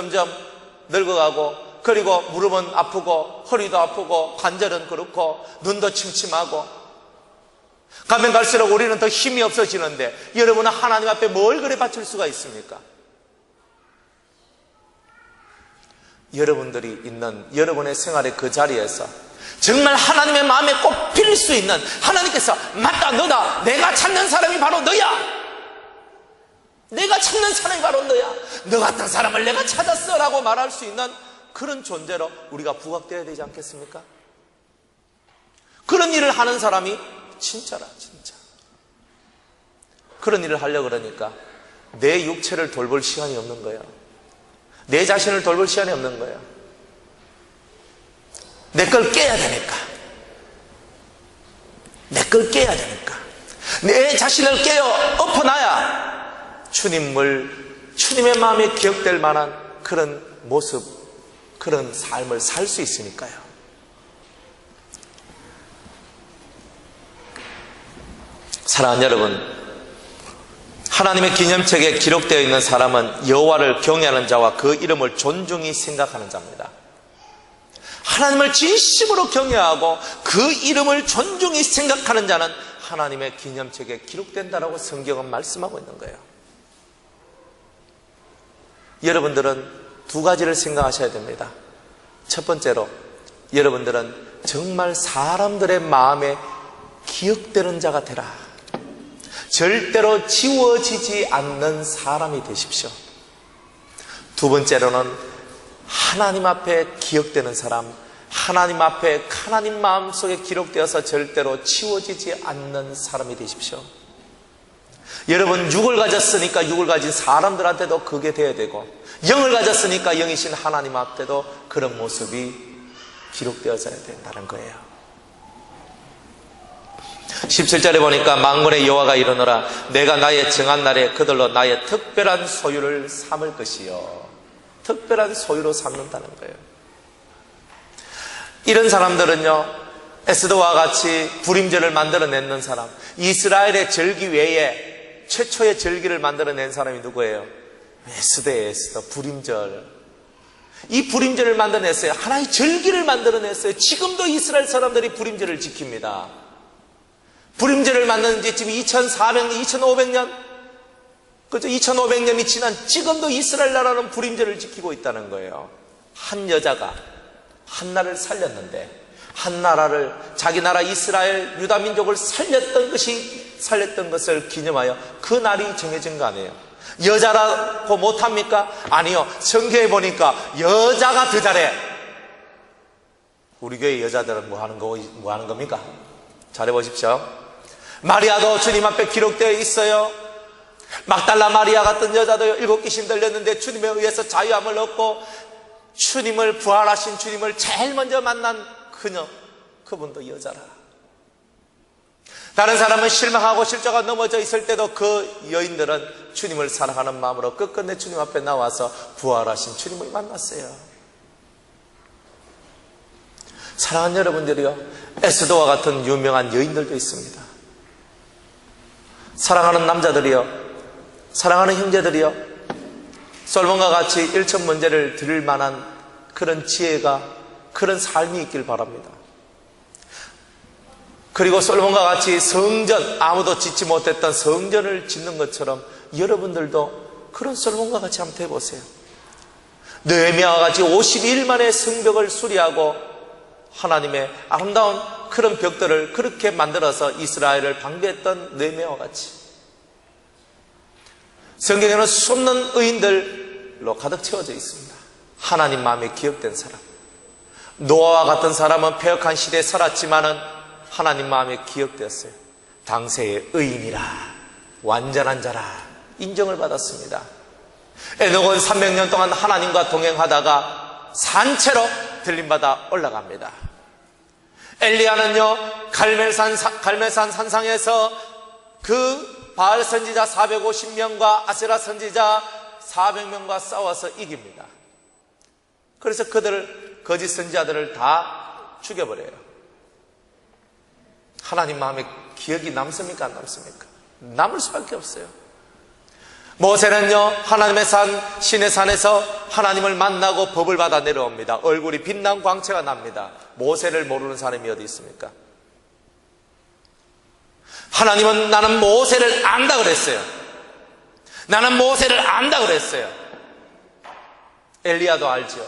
늙어가고, 그리고 무릎은 아프고 허리도 아프고 관절은 그렇고 눈도 침침하고, 가면 갈수록 우리는 더 힘이 없어지는데 여러분은 하나님 앞에 뭘 그래 바칠 수가 있습니까? 여러분들이 있는 여러분의 생활의 그 자리에서 정말 하나님의 마음에 꼭 필 수 있는, 하나님께서 맞다 너다, 내가 찾는 사람이 바로 너야, 내가 찾는 사람이 바로 너야, 너 같은 사람을 내가 찾았어 라고 말할 수 있는 그런 존재로 우리가 부각되어야 되지 않겠습니까? 그런 일을 하는 사람이 진짜라, 진짜. 그런 일을 하려고 그러니까 내 육체를 돌볼 시간이 없는 거예요. 내 자신을 돌볼 시간이 없는 거예요. 내 걸 깨야 되니까. 내 걸 깨야 되니까. 내 자신을 깨어 엎어놔야 주님의 마음에 기억될 만한 그런 모습, 그런 삶을 살 수 있으니까요. 사랑하는 여러분, 하나님의 기념책에 기록되어 있는 사람은 여호와를 경외하는 자와 그 이름을 존중히 생각하는 자입니다. 하나님을 진심으로 경외하고 그 이름을 존중히 생각하는 자는 하나님의 기념책에 기록된다라고 성경은 말씀하고 있는 거예요. 여러분들은 두 가지를 생각하셔야 됩니다. 첫 번째로, 여러분들은 정말 사람들의 마음에 기억되는 자가 되라. 절대로 지워지지 않는 사람이 되십시오. 두 번째로는 하나님 앞에 기억되는 사람, 하나님 앞에 하나님 마음속에 기록되어서 절대로 지워지지 않는 사람이 되십시오. 여러분, 육을 가졌으니까 육을 가진 사람들한테도 그게 돼야 되고, 영을 가졌으니까 영이신 하나님 앞에도 그런 모습이 기록되어져야 된다는 거예요. 17절에 보니까 만군의 여호와가 이르노라, 내가 나의 정한 날에 그들로 나의 특별한 소유를 삼을 것이요. 특별한 소유로 삼는다는 거예요. 이런 사람들은요, 에스더와 같이 부림절을 만들어내는 사람, 이스라엘의 절기 외에 최초의 절기를 만들어낸 사람이 누구예요? 에스더예요. 에스더. 부림절. 이 부림절을 만들어냈어요. 하나의 절기를 만들어냈어요. 지금도 이스라엘 사람들이 부림절을 지킵니다. 부림절을 만드는 지 지금 2400년, 2500년, 그죠? 2500년이 지난 지금도 이스라엘 나라는 부림절을 지키고 있다는 거예요. 한 여자가 한 나라를 살렸는데, 한 나라를, 자기 나라 이스라엘 유다 민족을 살렸던 것을 기념하여 그 날이 정해진 거 아니에요. 여자라고 못합니까? 아니요. 성경에 보니까 여자가 더 잘해. 우리 교회 여자들은 뭐 하는 겁니까? 잘해보십시오. 마리아도 주님 앞에 기록되어 있어요. 막달라 마리아 같은 여자도 7 귀신 들렸는데 주님에 의해서 자유함을 얻고 주님을, 부활하신 주님을 제일 먼저 만난 그녀, 그분도 여자라. 다른 사람은 실망하고 실족가 넘어져 있을 때도 그 여인들은 주님을 사랑하는 마음으로 끝끝내 주님 앞에 나와서 부활하신 주님을 만났어요. 사랑하는 여러분들이요, 에스더와 같은 유명한 여인들도 있습니다. 사랑하는 남자들이요, 사랑하는 형제들이요, 솔몬과 같이 1000번제를 드릴 만한 그런 지혜가, 그런 삶이 있길 바랍니다. 그리고 솔몬과 같이 성전, 아무도 짓지 못했던 성전을 짓는 것처럼 여러분들도 그런 솔몬과 같이 한번 해보세요. 느헤미야와 같이 52일 만에 성벽을 수리하고 하나님의 아름다운 그런 벽들을 그렇게 만들어서 이스라엘을 방비했던 느헤미야와 같이 성경에는 수없는 의인들로 가득 채워져 있습니다. 하나님 마음에 기억된 사람. 노아와 같은 사람은 패역한 시대에 살았지만은 하나님 마음에 기억되었어요. 당세의 의인이라 완전한 자라 인정을 받았습니다. 에녹은 300년 동안 하나님과 동행하다가 산채로 들림받아 올라갑니다. 엘리야는요 갈멜산 산상에서 그 바알 선지자 450명과 아세라 선지자 400명과 싸워서 이깁니다. 그래서 그들을 거짓 선지자들을 다 죽여버려요. 하나님 마음에 기억이 남습니까 안 남습니까? 남을 수밖에 없어요. 모세는요 하나님의 산 시내산에서 하나님을 만나고 법을 받아 내려옵니다. 얼굴이 빛난 광채가 납니다. 모세를 모르는 사람이 어디 있습니까? 하나님은 나는 모세를 안다 그랬어요. 나는 모세를 안다 그랬어요. 엘리야도 알죠.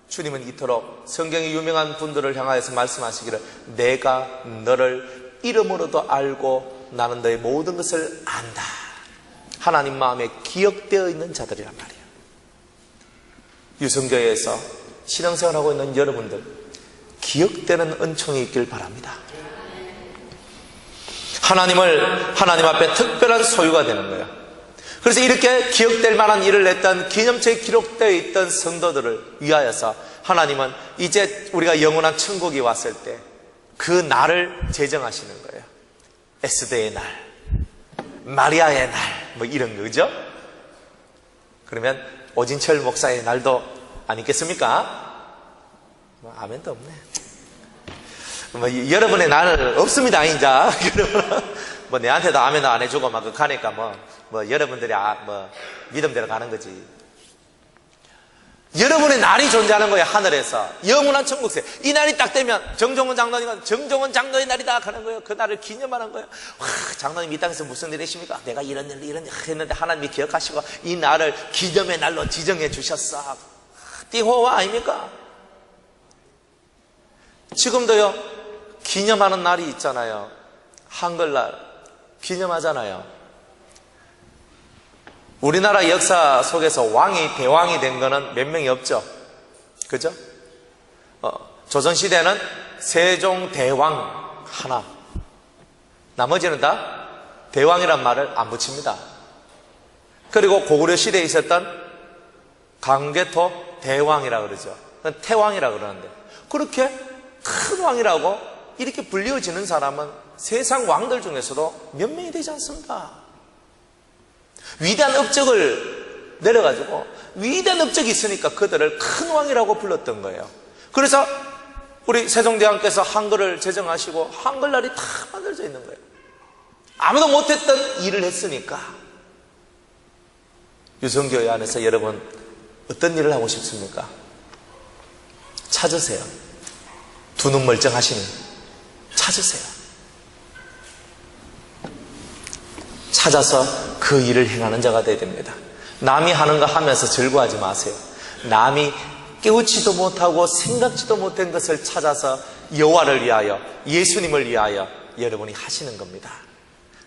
주님은 이토록 성경의 유명한 분들을 향하여서 말씀하시기를 내가 너를 이름으로도 알고 나는 너의 모든 것을 안다. 하나님 마음에 기억되어 있는 자들이란 말이에요. 유성교회에서 신앙생활하고 있는 여러분들 기억되는 은총이 있길 바랍니다. 하나님 앞에 특별한 소유가 되는 거예요. 그래서 이렇게 기억될 만한 일을 했던 기념처에 기록되어 있던 성도들을 위하여서 하나님은 이제 우리가 영원한 천국이 왔을 때 그 날을 제정하시는 거예요. 에스더의 날, 마리아의 날, 뭐 이런 거죠. 그러면 오진철 목사의 날도 안 있겠습니까? 뭐 아멘도 없네. 뭐 여러분의 날 없습니다, 이제. 뭐 내한테도 아멘도 안 해주고 막 가니까 뭐 여러분들이 믿음대로 가는 거지. 여러분의 날이 존재하는 거예요. 하늘에서 영원한 천국세. 이 날이 딱 되면 정종원 장로님은 정종원 장로의 날이다 하는 거예요. 그 날을 기념하는 거예요. 와, 장로님 이 땅에서 무슨 일 하십니까? 내가 이런 일 했는데 하나님이 기억하시고 이 날을 기념의 날로 지정해 주셨어. 띠호와 아닙니까? 지금도요 기념하는 날이 있잖아요. 한글날 기념하잖아요. 우리나라 역사 속에서 왕이 대왕이 된 거는 몇 명이 없죠. 그죠? 조선시대는 세종대왕 하나. 나머지는 다 대왕이란 말을 안 붙입니다. 그리고 고구려 시대에 있었던 강개토 대왕이라 그러죠. 태왕이라 그러는데 그렇게 큰 왕이라고 이렇게 불리워지는 사람은 세상 왕들 중에서도 몇 명이 되지 않습니다. 위대한 업적을 내려가지고 위대한 업적이 있으니까 그들을 큰 왕이라고 불렀던 거예요. 그래서 우리 세종대왕께서 한글을 제정하시고 한글날이 다 만들어져 있는 거예요. 아무도 못했던 일을 했으니까. 유성교회 안에서 여러분 어떤 일을 하고 싶습니까? 찾으세요. 두 눈 멀쩡하시니 찾으세요. 찾아서 그 일을 행하는 자가 되어야 됩니다. 남이 하는 거 하면서 즐거워하지 마세요. 남이 깨우치도 못하고 생각지도 못한 것을 찾아서 여호와를 위하여 예수님을 위하여 여러분이 하시는 겁니다.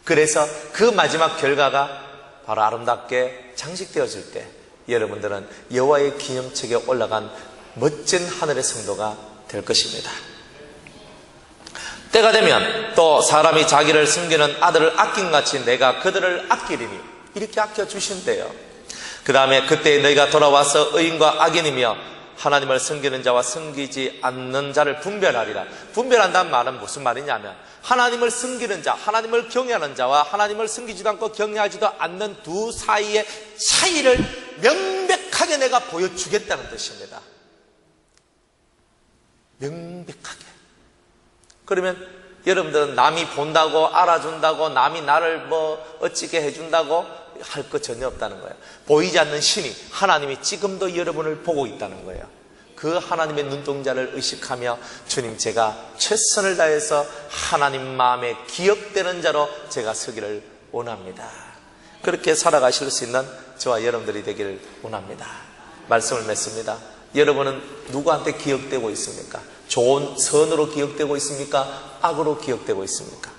그래서 그 마지막 결과가 바로 아름답게 장식되어질 때 여러분들은 여호와의 기념책에 올라간 멋진 하늘의 성도가 될 것입니다. 때가 되면 또 사람이 자기를 숨기는 아들을 아낀같이 내가 그들을 아끼리니 이렇게 아껴주신대요. 그 다음에 그때 너희가 돌아와서 의인과 악인이며 하나님을 섬기는 자와 섬기지 않는 자를 분별하리라. 분별한다는 말은 무슨 말이냐면 하나님을 섬기는 자, 하나님을 경외하는 자와 하나님을 섬기지도 않고 경외하지도 않는 두 사이의 차이를 명백하게 내가 보여주겠다는 뜻입니다. 명백하게. 그러면 여러분들은 남이 본다고 알아준다고 남이 나를 어찌게 해준다고 할 것 전혀 없다는 거예요. 보이지 않는 신이 하나님이 지금도 여러분을 보고 있다는 거예요. 그 하나님의 눈동자를 의식하며 주님 제가 최선을 다해서 하나님 마음에 기억되는 자로 제가 서기를 원합니다. 그렇게 살아가실 수 있는 저와 여러분들이 되기를 원합니다. 말씀을 맺습니다. 여러분은 누구한테 기억되고 있습니까? 좋은 선으로 기억되고 있습니까? 악으로 기억되고 있습니까?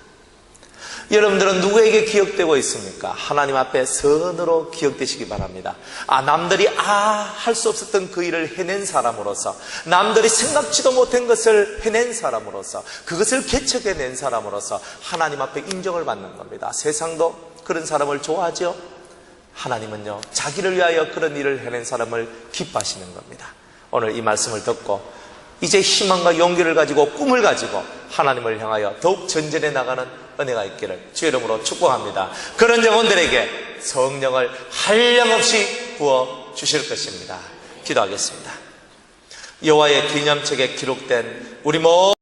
여러분들은 누구에게 기억되고 있습니까? 하나님 앞에 선으로 기억되시기 바랍니다. 남들이 할 수 없었던 그 일을 해낸 사람으로서, 남들이 생각지도 못한 것을 해낸 사람으로서, 그것을 개척해낸 사람으로서 하나님 앞에 인정을 받는 겁니다. 세상도 그런 사람을 좋아하죠? 하나님은요, 자기를 위하여 그런 일을 해낸 사람을 기뻐하시는 겁니다. 오늘 이 말씀을 듣고 이제 희망과 용기를 가지고 꿈을 가지고 하나님을 향하여 더욱 전진해 나가는 은혜가 있기를 주의 이름으로 축복합니다. 그런 영혼들에게 성령을 한량없이 부어 주실 것입니다. 기도하겠습니다. 여호와의 기념책에 기록된 우리 모든